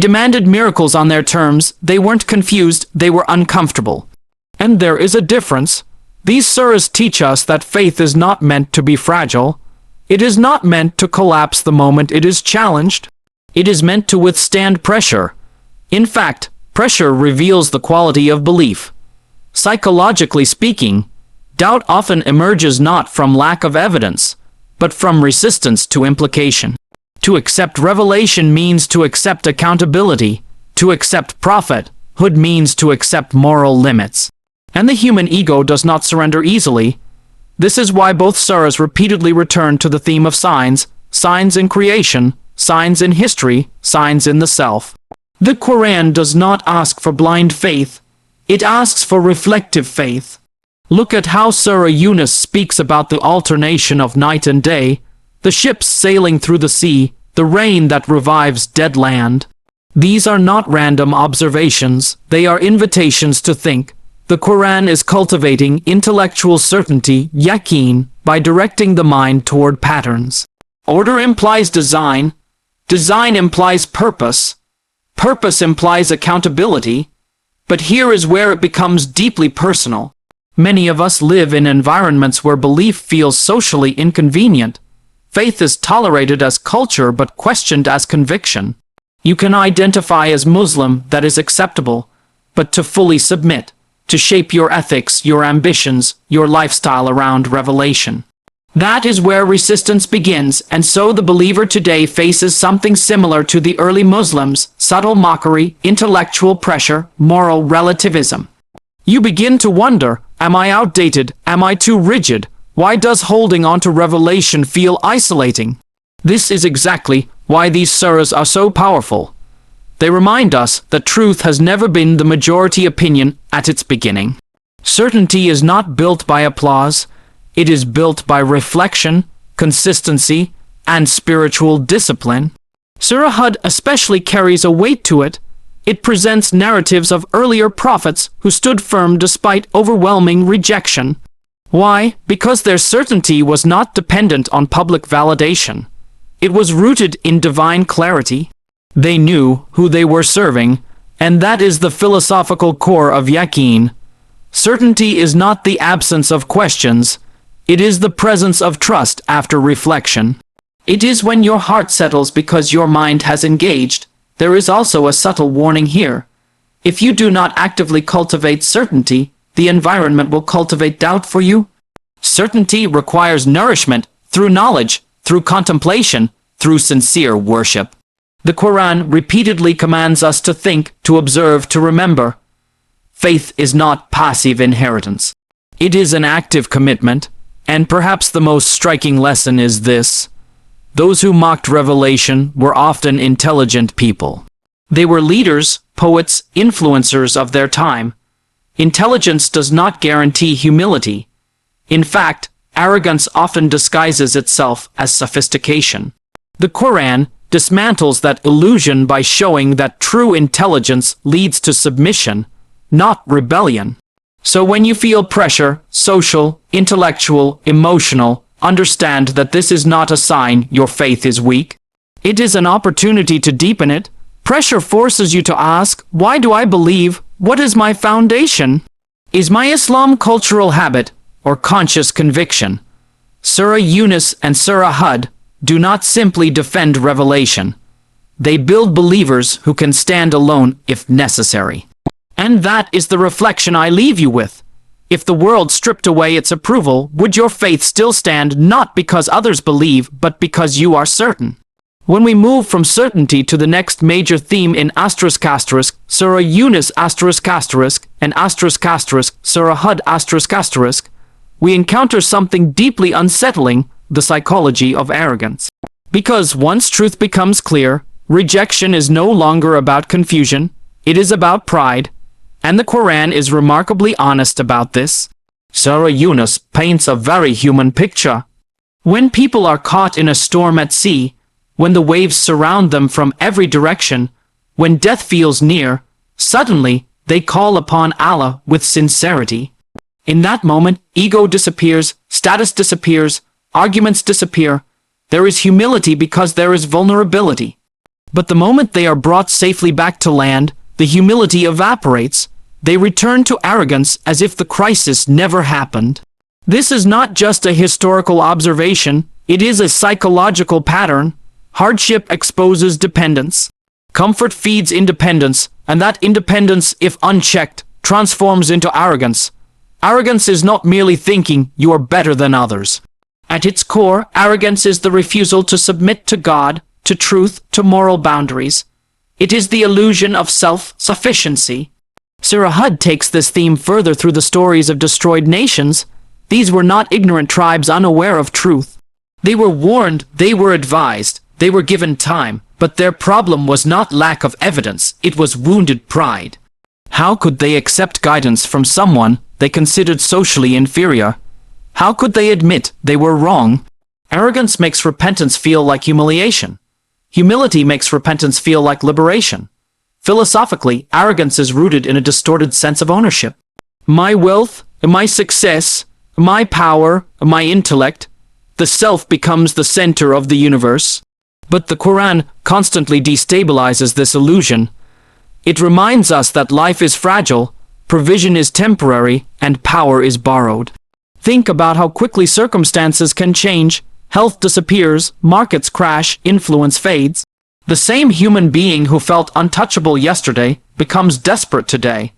Demanded miracles on their terms. They weren't confused, they were uncomfortable. And there is a difference. These surahs teach us that faith is not meant to be fragile. It is not meant to collapse the moment it is challenged. It is meant to withstand pressure. In fact, pressure reveals the quality of belief. Psychologically speaking, doubt often emerges not from lack of evidence, but from resistance to implication. To accept revelation means to accept accountability. To accept prophethood means to accept moral limits. And the human ego does not surrender easily. This is why both surahs repeatedly return to the theme of signs, signs in creation, signs in history, signs in the self. The Quran does not ask for blind faith. It asks for reflective faith. Look at how Surah Yunus speaks about the alternation of night and day, the ships sailing through the sea, the rain that revives dead land. These are not random observations, they are invitations to think. The Quran is cultivating intellectual certainty, yaqeen, by directing the mind toward patterns. Order implies design. Design implies purpose. Purpose implies accountability. But here is where it becomes deeply personal. Many of us live in environments where belief feels socially inconvenient. Faith is tolerated as culture but questioned as conviction. You can identify as Muslim, that is acceptable, but to fully submit, to shape your ethics, your ambitions, your lifestyle around revelation. That is where resistance begins, and so the believer today faces something similar to the early Muslims: subtle mockery, intellectual pressure, moral relativism. You begin to wonder, am I outdated? Am I too rigid? Why does holding on to revelation feel isolating? This is exactly why these surahs are so powerful. They remind us that truth has never been the majority opinion at its beginning. Certainty is not built by applause. It is built by reflection, consistency, and spiritual discipline. Surah Hud especially carries a weight to it. It presents narratives of earlier prophets who stood firm despite overwhelming rejection. Why? Because their certainty was not dependent on public validation. It was rooted in divine clarity. They knew who they were serving, and that is the philosophical core of yaqeen. Certainty is not the absence of questions. It is the presence of trust after reflection. It is when your heart settles because your mind has engaged. There is also a subtle warning here. If you do not actively cultivate certainty, the environment will cultivate doubt for you. Certainty requires nourishment through knowledge, through contemplation, through sincere worship. The Quran repeatedly commands us to think, to observe, to remember. Faith is not passive inheritance. It is an active commitment, and perhaps the most striking lesson is this. Those who mocked revelation were often intelligent people. They were leaders, poets, influencers of their time. Intelligence does not guarantee humility. In fact, arrogance often disguises itself as sophistication. The Quran dismantles that illusion by showing that true intelligence leads to submission, not rebellion. So when you feel pressure, social, intellectual, emotional, understand that this is not a sign your faith is weak. It is an opportunity to deepen it. Pressure forces you to ask, why do I believe? What is my foundation? Is my Islam cultural habit or conscious conviction? Surah Yunus and Surah Hud do not simply defend revelation. They build believers who can stand alone if necessary. And that is the reflection I leave you with. If the world stripped away its approval, would your faith still stand, not because others believe, but because you are certain? When we move from certainty to the next major theme in ***, Surah Yunus ***, and ***, Surah Hud ***, we encounter something deeply unsettling: the psychology of arrogance. Because once truth becomes clear, rejection is no longer about confusion, it is about pride. And the Quran is remarkably honest about this. Surah Yunus paints a very human picture. When people are caught in a storm at sea, when the waves surround them from every direction, when death feels near, suddenly they call upon Allah with sincerity. In that moment, ego disappears, status disappears, arguments disappear. There is humility because there is vulnerability. But the moment they are brought safely back to land, the humility evaporates. They return to arrogance as if the crisis never happened. This is not just a historical observation, it is a psychological pattern. Hardship exposes dependence. Comfort feeds independence, and that independence, if unchecked, transforms into arrogance. Arrogance is not merely thinking you are better than others. At its core, arrogance is the refusal to submit to God, to truth, to moral boundaries. It is the illusion of self-sufficiency. Surah Hud takes this theme further through the stories of destroyed nations. These were not ignorant tribes unaware of truth. They were warned, they were advised, they were given time, but their problem was not lack of evidence, it was wounded pride. How could they accept guidance from someone they considered socially inferior? How could they admit they were wrong? Arrogance makes repentance feel like humiliation. Humility makes repentance feel like liberation. Philosophically, arrogance is rooted in a distorted sense of ownership. My wealth, my success, my power, my intellect, the self becomes the center of the universe. But the Quran constantly destabilizes this illusion. It reminds us that life is fragile, provision is temporary, and power is borrowed. Think about how quickly circumstances can change, health disappears, markets crash, influence fades. The same human being who felt untouchable yesterday becomes desperate today.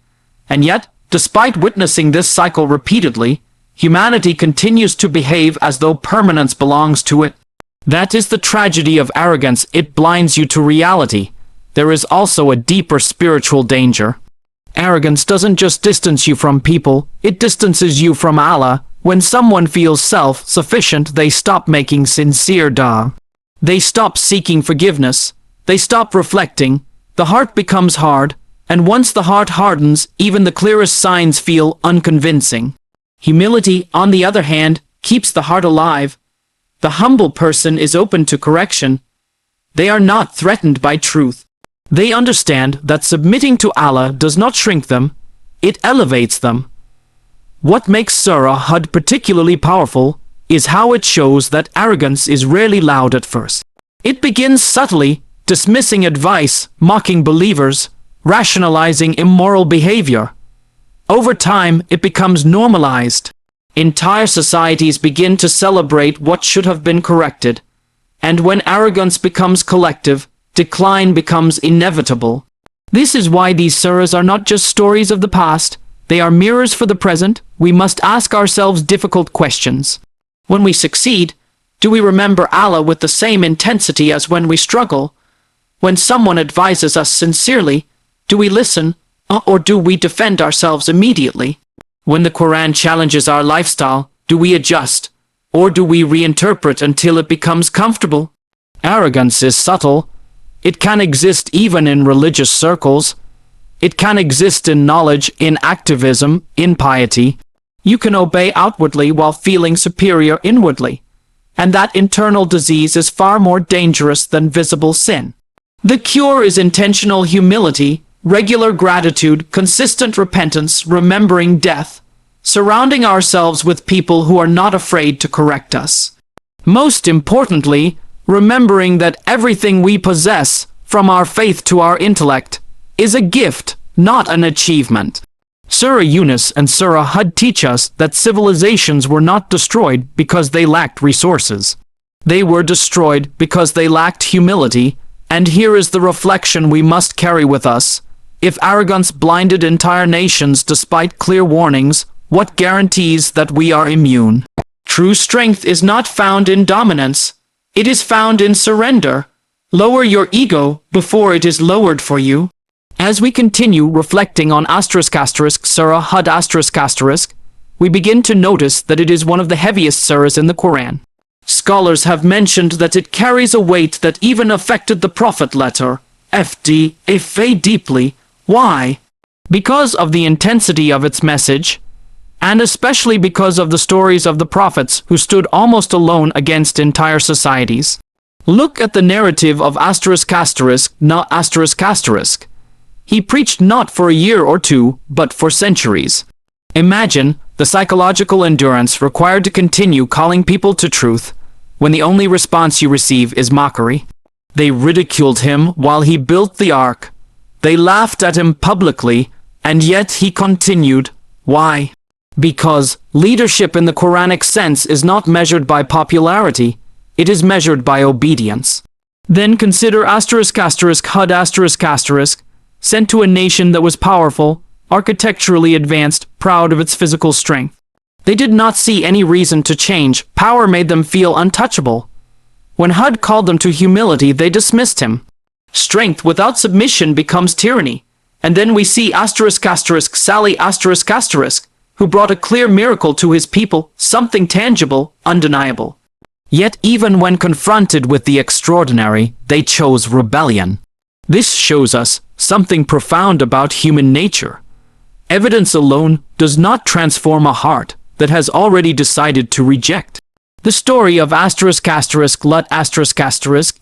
And yet, despite witnessing this cycle repeatedly, humanity continues to behave as though permanence belongs to it. That is the tragedy of arrogance, it blinds you to reality. There is also a deeper spiritual danger. Arrogance doesn't just distance you from people, it distances you from Allah. When someone feels self-sufficient, they stop making sincere dua. They stop seeking forgiveness. They stop reflecting. The heart becomes hard, and once the heart hardens, even the clearest signs feel unconvincing. Humility, on the other hand, keeps the heart alive. The humble person is open to correction. They are not threatened by truth. They understand that submitting to Allah does not shrink them, it elevates them. What makes Surah Hud particularly powerful is how it shows that arrogance is rarely loud at first. It begins subtly, dismissing advice, mocking believers, rationalizing immoral behavior. Over time, it becomes normalized. Entire societies begin to celebrate what should have been corrected. And when arrogance becomes collective, decline becomes inevitable. This is why these surahs are not just stories of the past, they are mirrors for the present. We must ask ourselves difficult questions. When we succeed, do we remember Allah with the same intensity as when we struggle? When someone advises us sincerely, do we listen, or do we defend ourselves immediately? When the Quran challenges our lifestyle, do we adjust, or do we reinterpret until it becomes comfortable? Arrogance is subtle. It can exist even in religious circles. It can exist in knowledge, in activism, in piety. You can obey outwardly while feeling superior inwardly. And that internal disease is far more dangerous than visible sin. The cure is intentional humility, regular gratitude, consistent repentance, remembering death, surrounding ourselves with people who are not afraid to correct us. Most importantly, remembering that everything we possess, from our faith to our intellect, is a gift, not an achievement. Surah Yunus and Surah Hud teach us that civilizations were not destroyed because they lacked resources. They were destroyed because they lacked humility, and here is the reflection we must carry with us. If arrogance blinded entire nations despite clear warnings, what guarantees that we are immune? True strength is not found in dominance, it is found in surrender. Lower your ego before it is lowered for you. As we continue reflecting on Surah Hud we begin to notice that it is one of the heaviest surahs in the Quran. Scholars have mentioned that it carries a weight that even affected the Prophet letter, Fa deeply. Why? Because of the intensity of its message, and especially because of the stories of the prophets who stood almost alone against entire societies. Look at the narrative of not. He preached not for a year or two, but for centuries. Imagine the psychological endurance required to continue calling people to truth when the only response you receive is mockery. They ridiculed him while he built the ark. They laughed at him publicly, and yet he continued. Why? Because leadership in the Quranic sense is not measured by popularity, it is measured by obedience. Then consider ****Hud****, sent to a nation that was powerful, architecturally advanced, proud of its physical strength. They did not see any reason to change. Power made them feel untouchable. When Hud called them to humility, they dismissed him. Strength without submission becomes tyranny. And then we see Sally ****, who brought a clear miracle to his people, something tangible, undeniable. Yet even when confronted with the extraordinary, they chose rebellion. This shows us something profound about human nature. Evidence alone does not transform a heart that has already decided to reject. The story of ****Lut**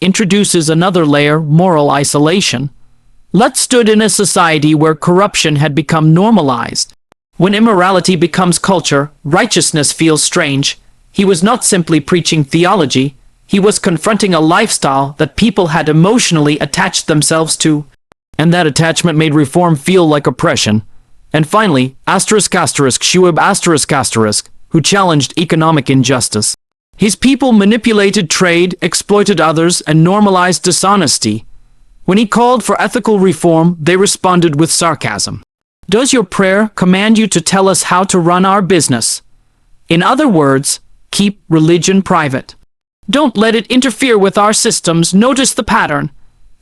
introduces another layer: moral isolation. Lut stood in a society where corruption had become normalized. When immorality becomes culture, righteousness feels strange. He was not simply preaching theology, he was confronting a lifestyle that people had emotionally attached themselves to. And that attachment made reform feel like oppression. And finally, Shuaib who challenged economic injustice. His people manipulated trade, exploited others, and normalized dishonesty. When he called for ethical reform, they responded with sarcasm. Does your prayer command you to tell us how to run our business? In other words, keep religion private. Don't let it interfere with our systems. Notice the pattern.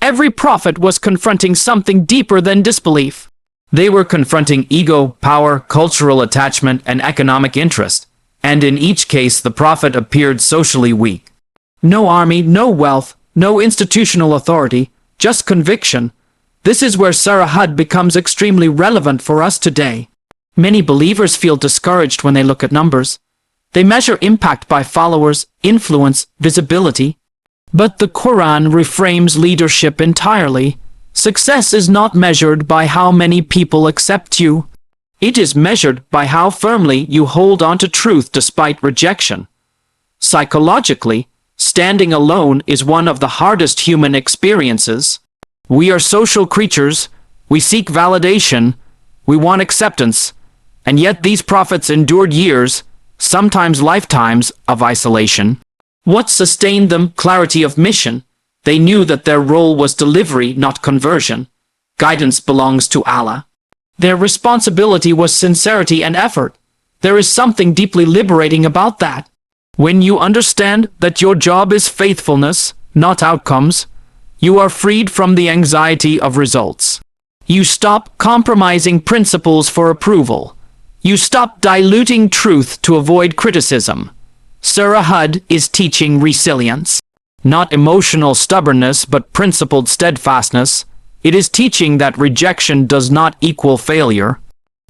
Every prophet was confronting something deeper than disbelief. They were confronting ego, power, cultural attachment, and economic interest. And in each case, the prophet appeared socially weak. No army, no wealth, no institutional authority, just conviction. This is where Surah Hud becomes extremely relevant for us today. Many believers feel discouraged when they look at numbers. They measure impact by followers, influence, visibility. But the Quran reframes leadership entirely. Success is not measured by how many people accept you. It is measured by how firmly you hold on to truth despite rejection. Psychologically, standing alone is one of the hardest human experiences. We are social creatures. We seek validation. We want acceptance. And yet these prophets endured years, sometimes lifetimes, of isolation. What sustained them? Clarity of mission. They knew that their role was delivery, not conversion. Guidance belongs to Allah. Their responsibility was sincerity and effort. There is something deeply liberating about that. When you understand that your job is faithfulness, not outcomes, you are freed from the anxiety of results. You stop compromising principles for approval. You stop diluting truth to avoid criticism. Surah Hud is teaching resilience. Not emotional stubbornness, but principled steadfastness. It is teaching that rejection does not equal failure.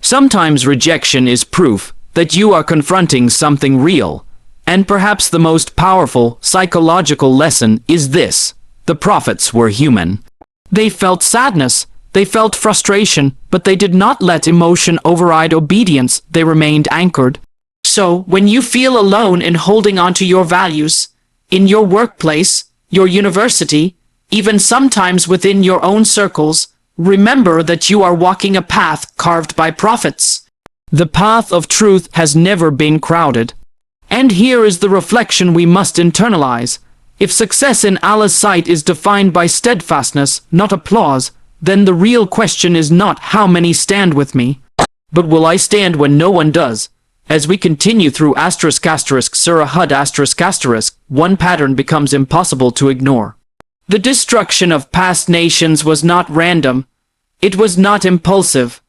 Sometimes rejection is proof that you are confronting something real. And perhaps the most powerful psychological lesson is this: the prophets were human. They felt sadness, they felt frustration, but they did not let emotion override obedience. They remained anchored. So, when you feel alone in holding on to your values, in your workplace, your university, even sometimes within your own circles, remember that you are walking a path carved by prophets. The path of truth has never been crowded. And here is the reflection we must internalize. If success in Allah's sight is defined by steadfastness, not applause, then the real question is not how many stand with me, but will I stand when no one does? As we continue through Surah Hud one pattern becomes impossible to ignore. The destruction of past nations was not random. It was not impulsive.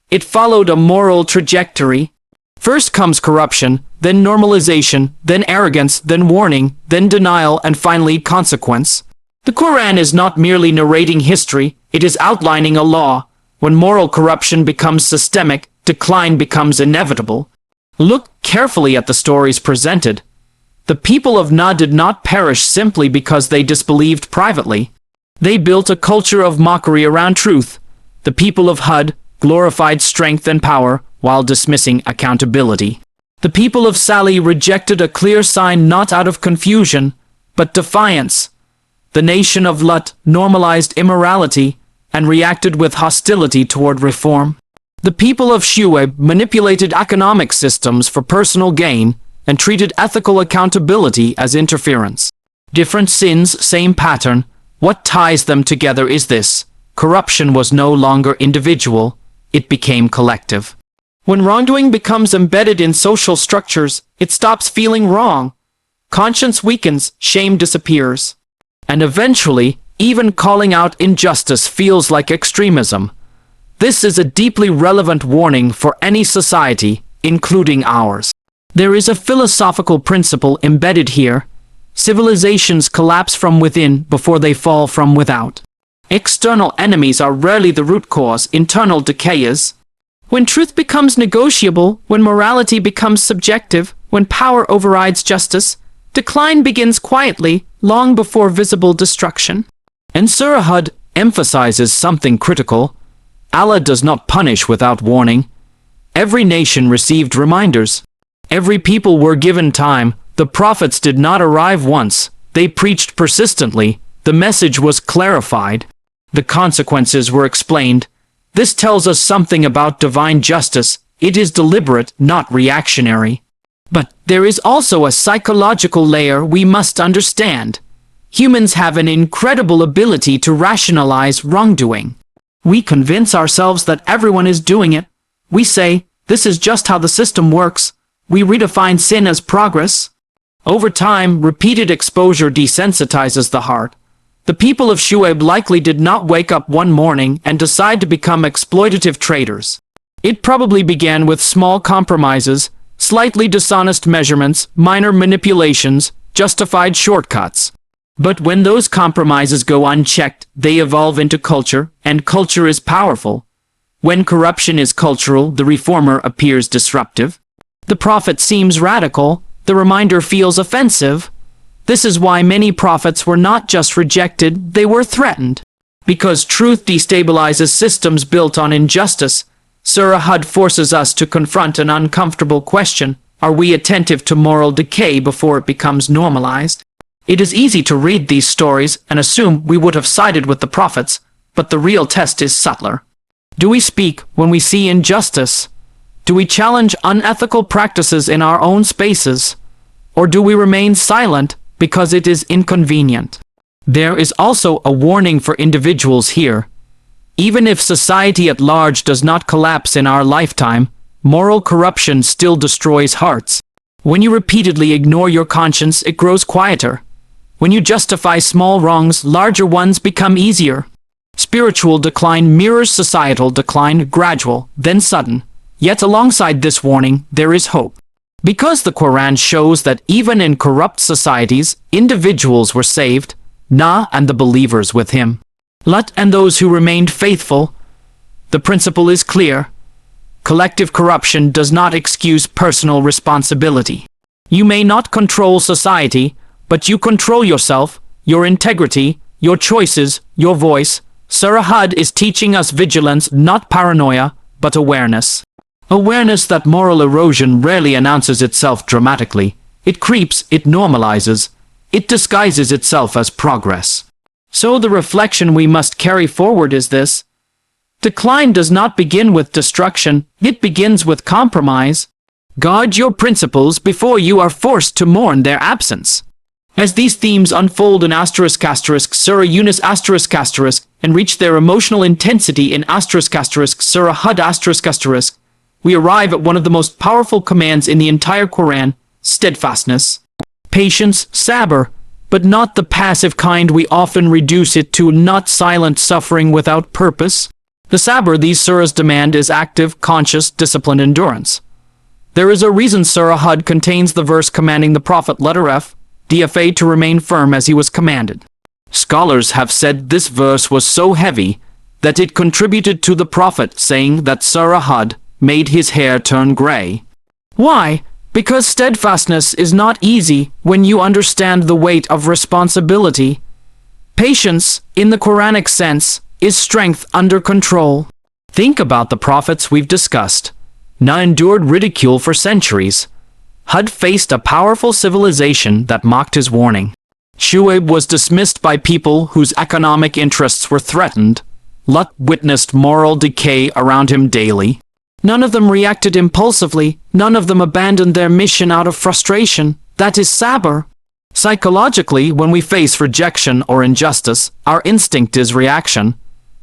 It followed a moral trajectory. First comes corruption, then normalization, then arrogance, then warning, then denial, and finally consequence. The Quran is not merely narrating history, it is outlining a law. When moral corruption becomes systemic, decline becomes inevitable. Look carefully at the stories presented. The people of Nuh did not perish simply because they disbelieved privately. They built a culture of mockery around truth. The people of Hud glorified strength and power while dismissing accountability. The people of Sally rejected a clear sign not out of confusion, but defiance. The nation of Lut normalized immorality and reacted with hostility toward reform. The people of Shuaib manipulated economic systems for personal gain and treated ethical accountability as interference. Different sins, same pattern. What ties them together is this: corruption was no longer individual, it became collective. When wrongdoing becomes embedded in social structures, it stops feeling wrong. Conscience weakens, shame disappears. And eventually, even calling out injustice feels like extremism. This is a deeply relevant warning for any society, including ours. There is a philosophical principle embedded here. Civilizations collapse from within before they fall from without. External enemies are rarely the root cause, internal decay is. When truth becomes negotiable, when morality becomes subjective, when power overrides justice, decline begins quietly, long before visible destruction. And Surah Hud emphasizes something critical. Allah does not punish without warning. Every nation received reminders. Every people were given time. The prophets did not arrive once. They preached persistently. The message was clarified. The consequences were explained. This tells us something about divine justice. It is deliberate, not reactionary. But there is also a psychological layer we must understand. Humans have an incredible ability to rationalize wrongdoing. We convince ourselves that everyone is doing it. We say, this is just how the system works. We redefine sin as progress. Over time, repeated exposure desensitizes the heart. The people of Shuaib likely did not wake up one morning and decide to become exploitative traders. It probably began with small compromises, slightly dishonest measurements, minor manipulations, justified shortcuts. But when those compromises go unchecked, they evolve into culture, and culture is powerful. When corruption is cultural, the reformer appears disruptive. The prophet seems radical, the reminder feels offensive. This is why many prophets were not just rejected, they were threatened. Because truth destabilizes systems built on injustice, Surah Hud forces us to confront an uncomfortable question: are we attentive to moral decay before it becomes normalized? It is easy to read these stories and assume we would have sided with the prophets, but the real test is subtler. Do we speak when we see injustice? Do we challenge unethical practices in our own spaces? Or do we remain silent because it is inconvenient? There is also a warning for individuals here. Even if society at large does not collapse in our lifetime, moral corruption still destroys hearts. When you repeatedly ignore your conscience, it grows quieter. When you justify small wrongs, larger ones become easier. Spiritual decline mirrors societal decline, gradual, then sudden. Yet alongside this warning, there is hope. Because the Quran shows that even in corrupt societies, individuals were saved, Nuh and the believers with him, Lut and those who remained faithful. The principle is clear. Collective corruption does not excuse personal responsibility. You may not control society, but you control yourself, your integrity, your choices, your voice. Surah Hud is teaching us vigilance, not paranoia, but awareness. Awareness that moral erosion rarely announces itself dramatically. It creeps, it normalizes, it disguises itself as progress. So the reflection we must carry forward is this: decline does not begin with destruction, it begins with compromise. Guard your principles before you are forced to mourn their absence. As these themes unfold in Surah Yunus and reach their emotional intensity in Surah Hud we arrive at one of the most powerful commands in the entire Quran: steadfastness. Patience, sabr, but not the passive kind we often reduce it to, not silent suffering without purpose. The sabr these surahs demand is active, conscious, disciplined endurance. There is a reason Surah Hud contains the verse commanding the Prophet DFA to remain firm as he was commanded. Scholars have said this verse was so heavy that it contributed to the Prophet saying that Surah Hud made his hair turn gray. Why? Because steadfastness is not easy when you understand the weight of responsibility. Patience, in the Quranic sense, is strength under control. Think about the prophets we've discussed. Nuh endured ridicule for centuries. Hud faced a powerful civilization that mocked his warning. Shuaib was dismissed by people whose economic interests were threatened. Lut witnessed moral decay around him daily. None of them reacted impulsively. None of them abandoned their mission out of frustration. That is Sabr. Psychologically, when we face rejection or injustice, our instinct is reaction.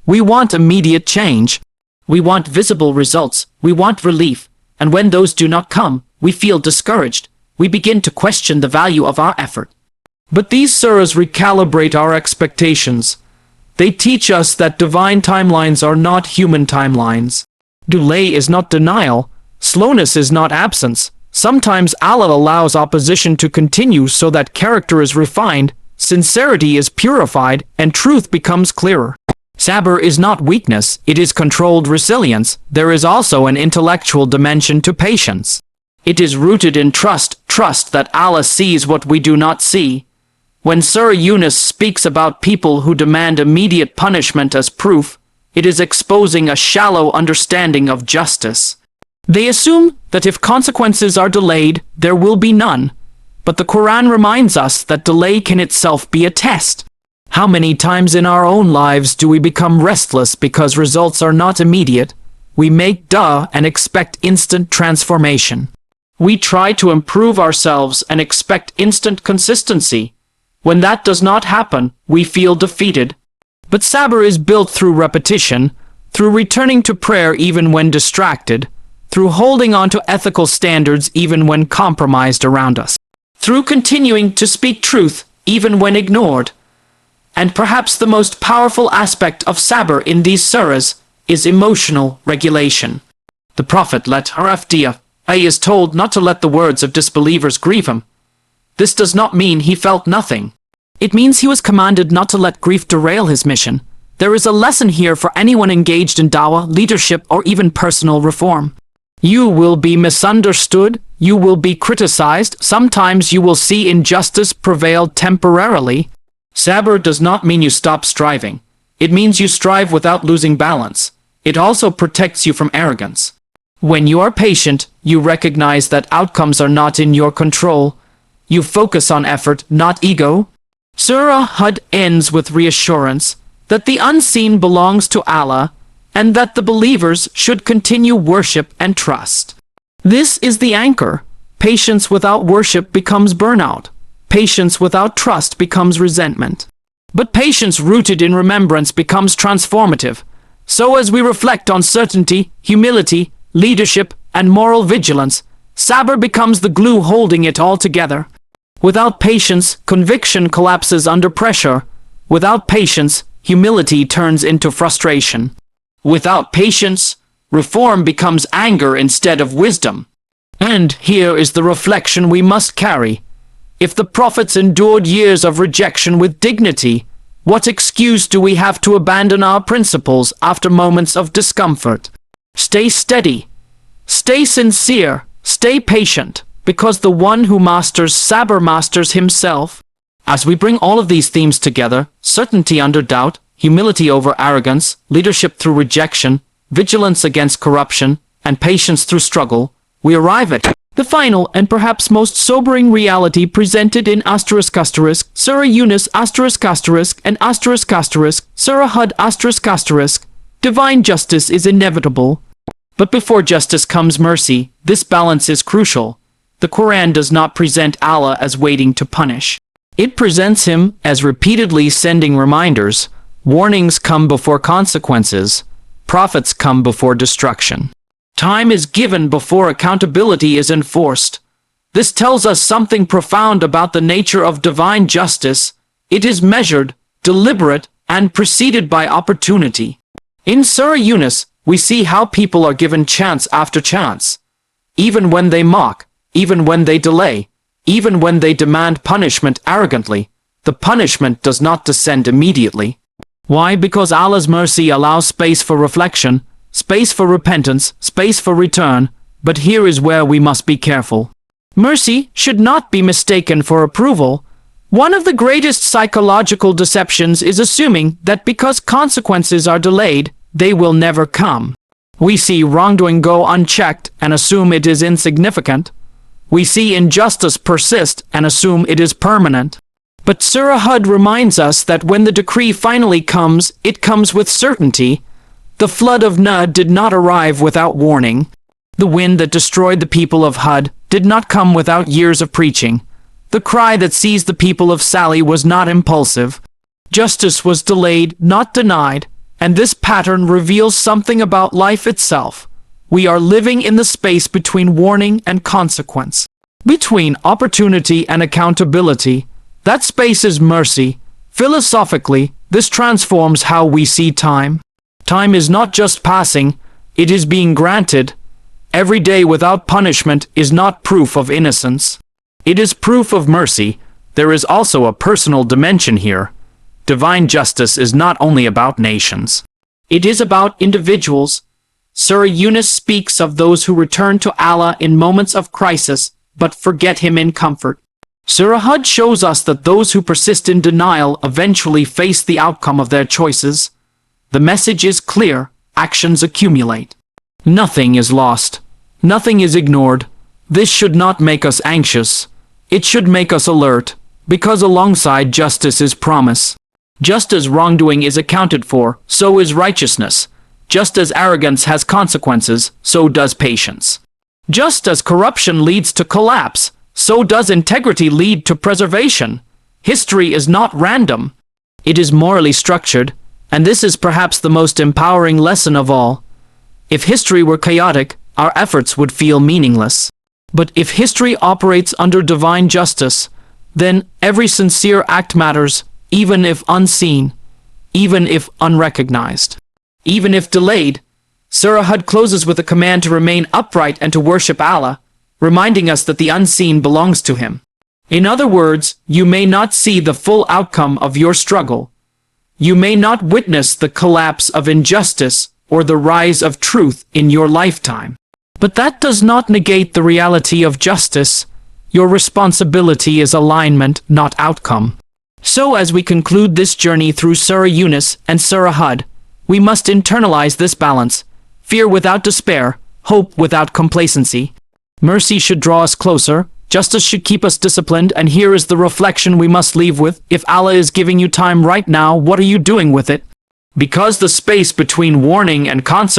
We want immediate change. We want visible results. We want relief. And when those do not come, we feel discouraged. We begin to question the value of our effort. But these surahs recalibrate our expectations. They teach us that divine timelines are not human timelines. Delay is not denial. Slowness is not absence. Sometimes Allah allows opposition to continue so that character is refined, sincerity is purified, and truth becomes clearer. Sabr is not weakness, it is controlled resilience. There is also an intellectual dimension to patience. It is rooted in trust that Allah sees what we do not see. When Surah Yunus speaks about people who demand immediate punishment as proof, it is exposing a shallow understanding of justice. They assume that if consequences are delayed, there will be none. But the Quran reminds us that delay can itself be a test. How many times in our own lives do we become restless because results are not immediate? We make dua and expect instant transformation. We try to improve ourselves and expect instant consistency. When that does not happen, we feel defeated. But Sabr is built through repetition, through returning to prayer even when distracted, through holding on to ethical standards even when compromised around us, through continuing to speak truth even when ignored. And perhaps the most powerful aspect of Sabr in these surahs is emotional regulation. The Prophet is told not to let the words of disbelievers grieve him. This does not mean he felt nothing. It means he was commanded not to let grief derail his mission. There is a lesson here for anyone engaged in dawah, leadership, or even personal reform. You will be misunderstood, you will be criticized, sometimes you will see injustice prevail temporarily. Sabr does not mean you stop striving. It means you strive without losing balance. It also protects you from arrogance. When you are patient, you recognize that outcomes are not in your control. You focus on effort, not ego. Surah Hud ends with reassurance that the unseen belongs to Allah, and that the believers should continue worship and trust. This is the anchor. Patience without worship becomes burnout. Patience without trust becomes resentment. But patience rooted in remembrance becomes transformative. So as we reflect on certainty, humility, leadership, and moral vigilance, Sabr becomes the glue holding it all together. Without patience, conviction collapses under pressure. Without patience, humility turns into frustration. Without patience, reform becomes anger instead of wisdom. And here is the reflection we must carry. If the prophets endured years of rejection with dignity, what excuse do we have to abandon our principles after moments of discomfort? Stay steady. Stay sincere. Stay patient, because the one who masters Sabr masters himself. As we bring all of these themes together, certainty under doubt, humility over arrogance, leadership through rejection, vigilance against corruption, and patience through struggle, we arrive at the final and perhaps most sobering reality presented in ***, Surah Yunus ***, and ***, Surah Hud ***. Divine justice is inevitable. But before justice comes mercy. This balance is crucial. The Quran does not present Allah as waiting to punish. It presents him as repeatedly sending reminders. Warnings come before consequences. Prophets come before destruction. Time is given before accountability is enforced. This tells us something profound about the nature of divine justice. It is measured, deliberate, and preceded by opportunity. In Surah Yunus, we see how people are given chance after chance. Even when they mock, even when they delay, even when they demand punishment arrogantly, the punishment does not descend immediately. Why? Because Allah's mercy allows space for reflection, space for repentance, space for return. But here is where we must be careful. Mercy should not be mistaken for approval. One of the greatest psychological deceptions is assuming that because consequences are delayed, they will never come. We see wrongdoing go unchecked and assume it is insignificant. We see injustice persist and assume it is permanent. But Surah Hud reminds us that when the decree finally comes, it comes with certainty. The flood of Nuh did not arrive without warning. The wind that destroyed the people of Hud did not come without years of preaching. The cry that seized the people of Salih was not impulsive. Justice was delayed, not denied, and this pattern reveals something about life itself. We are living in the space between warning and consequence, between opportunity and accountability. That space is mercy. Philosophically, this transforms how we see time. Time is not just passing, it is being granted. Every day without punishment is not proof of innocence. It is proof of mercy. There is also a personal dimension here. Divine justice is not only about nations. It is about individuals. Surah Yunus speaks of those who return to Allah in moments of crisis, but forget Him in comfort. Surah Hud shows us that those who persist in denial eventually face the outcome of their choices. The message is clear, actions accumulate. Nothing is lost. Nothing is ignored. This should not make us anxious. It should make us alert, because alongside justice is promise. Just as wrongdoing is accounted for, so is righteousness. Just as arrogance has consequences, so does patience. Just as corruption leads to collapse, so does integrity lead to preservation. History is not random. It is morally structured, and this is perhaps the most empowering lesson of all. If history were chaotic, our efforts would feel meaningless. But if history operates under divine justice, then every sincere act matters, even if unseen, even if unrecognized, even if delayed. Surah Hud closes with a command to remain upright and to worship Allah, reminding us that the unseen belongs to Him. In other words, you may not see the full outcome of your struggle. You may not witness the collapse of injustice or the rise of truth in your lifetime. But that does not negate the reality of justice. Your responsibility is alignment, not outcome. So as we conclude this journey through Surah Yunus and Surah Hud, we must internalize this balance: fear without despair, hope without complacency. Mercy should draw us closer, justice should keep us disciplined, and here is the reflection we must leave with: if Allah is giving you time right now, what are you doing with it? Because the space between warning and consequence